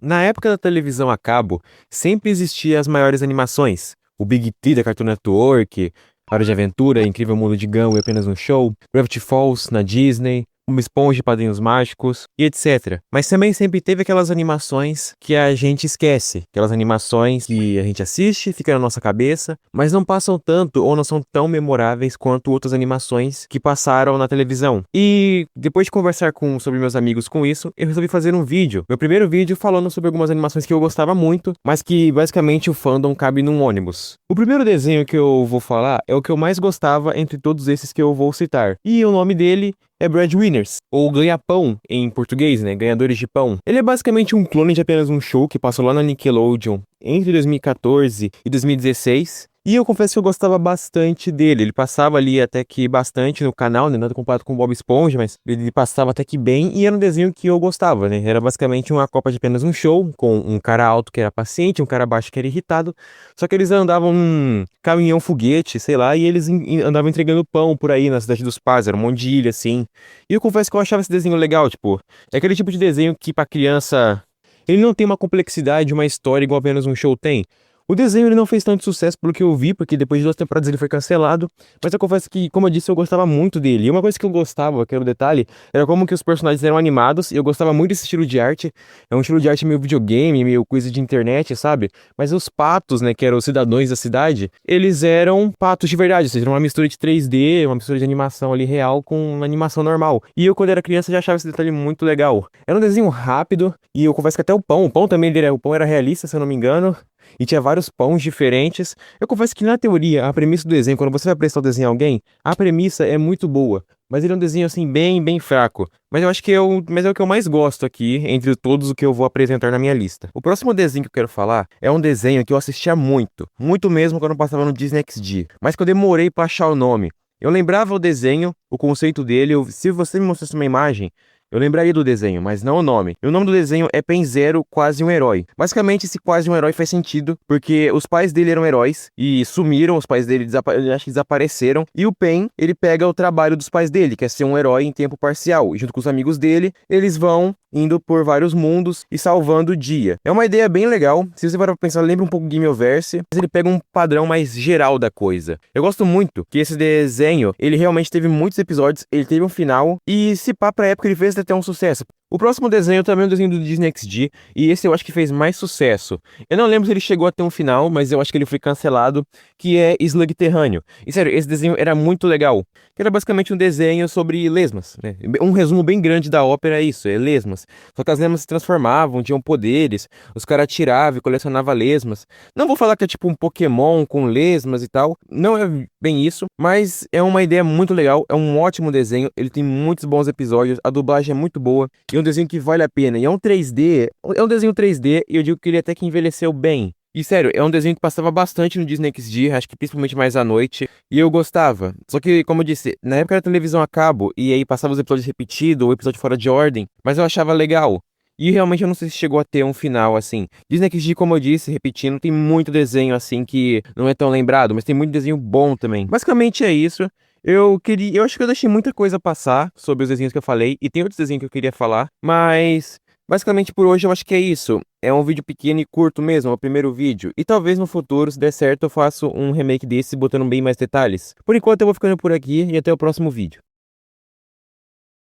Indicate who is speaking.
Speaker 1: Na época da televisão a cabo, sempre existiam as maiores animações. O Big T da Cartoon Network, Hora de Aventura, Incrível Mundo de Gumball e Apenas um Show, Gravity Falls na Disney, Uma Esponja e Padrinhos Mágicos e etc. Mas também sempre teve aquelas animações que a gente esquece. Aquelas animações que a gente assiste, fica na nossa cabeça, mas não passam tanto ou não são tão memoráveis quanto outras animações que passaram na televisão. E depois de conversar sobre meus amigos com isso, eu resolvi fazer um vídeo. Meu primeiro vídeo falando sobre algumas animações que eu gostava muito, mas que basicamente o fandom cabe num ônibus. O primeiro desenho que eu vou falar é o que eu mais gostava entre todos esses que eu vou citar. E o nome dele é Breadwinners, ou Ganha-Pão em português, né? Ganhadores de Pão. Ele é basicamente um clone de Apenas um Show que passou lá na Nickelodeon entre 2014 e 2016. E eu confesso que eu gostava bastante dele. Ele passava ali até que bastante no canal, né? Nada comparado com o Bob Esponja, mas ele passava até que bem e era um desenho que eu gostava, né? Era basicamente uma cópia de Apenas um Show, com um cara alto que era paciente, um cara baixo que era irritado. Só que eles andavam num caminhão foguete, sei lá, e eles andavam entregando pão por aí na Cidade dos Pais, era um monte de ilha, assim. E eu confesso que eu achava esse desenho legal, tipo, é aquele tipo de desenho que pra criança ele não tem uma complexidade, uma história igual Apenas um Show tem. O desenho ele não fez tanto sucesso pelo que eu vi, porque depois de 2 temporadas ele foi cancelado, mas eu confesso que, como eu disse, eu gostava muito dele. E uma coisa que eu gostava, que era o detalhe, era como que os personagens eram animados, e eu gostava muito desse estilo de arte. É um estilo de arte meio videogame, meio coisa de internet, sabe? Mas os patos, né, que eram os cidadãos da cidade, eles eram patos de verdade, ou seja, era uma mistura de 3D, uma mistura de animação ali real com uma animação normal. E eu, quando era criança, já achava esse detalhe muito legal. Era um desenho rápido, e eu confesso que até o pão também, o pão era realista, se eu não me engano. E tinha vários pães diferentes. Eu confesso que na teoria, a premissa do desenho, quando você vai prestar o desenho a alguém, a premissa é muito boa. Mas ele é um desenho assim bem fraco. Mas eu acho que mas é o que eu mais gosto aqui, entre todos o que eu vou apresentar na minha lista. O próximo desenho que eu quero falar é um desenho que eu assistia muito. Muito mesmo quando eu passava no Disney XD. Mas que eu demorei pra achar o nome. Eu lembrava o desenho, o conceito dele. Se você me mostrasse uma imagem, eu lembraria do desenho, mas não o nome. E o nome do desenho é Pen Zero, Quase um Herói. Basicamente, esse Quase um Herói faz sentido, porque os pais dele eram heróis e sumiram, os pais dele acho que desapareceram. E o Pen, ele pega o trabalho dos pais dele, que é ser um herói em tempo parcial. E junto com os amigos dele, eles vão indo por vários mundos e salvando o dia. É uma ideia bem legal. Se você parar pra pensar, lembra um pouco Gameoverse, mas ele pega um padrão mais geral da coisa. Eu gosto muito que esse desenho, ele realmente teve muitos episódios, ele teve um final, e se pá, pra época ele fez até um sucesso. O próximo desenho também é um desenho do Disney XD, e esse eu acho que fez mais sucesso. Eu não lembro se ele chegou a ter um final, mas eu acho que ele foi cancelado, que é Slug Terrâneo. E sério, esse desenho era muito legal, que era basicamente um desenho sobre lesmas, né? Um resumo bem grande da ópera é isso, é lesmas. Só que as lesmas se transformavam, tinham poderes, os caras atiravam e colecionavam lesmas. Não vou falar que é tipo um Pokémon com lesmas e tal, não é bem isso, mas é uma ideia muito legal, é um ótimo desenho, ele tem muitos bons episódios, a dublagem é muito boa, e é um desenho que vale a pena. E é um 3D, é um desenho 3D, e eu digo que ele até que envelheceu bem. E sério, é um desenho que passava bastante no Disney XD, acho que principalmente mais à noite, e eu gostava. Só que, como eu disse, na época era televisão a cabo, e aí passava os episódios repetidos, ou episódio fora de ordem, mas eu achava legal. E realmente eu não sei se chegou a ter um final assim. Disney XD, como eu disse, repetindo, tem muito desenho assim que não é tão lembrado, mas tem muito desenho bom também. Basicamente é isso. Eu acho que eu deixei muita coisa passar sobre os desenhos que eu falei, e tem outros desenhos que eu queria falar, mas basicamente por hoje eu acho que é isso. É um vídeo pequeno e curto mesmo, é o primeiro vídeo. E talvez no futuro, se der certo, eu faço um remake desse botando bem mais detalhes. Por enquanto eu vou ficando por aqui e até o próximo vídeo.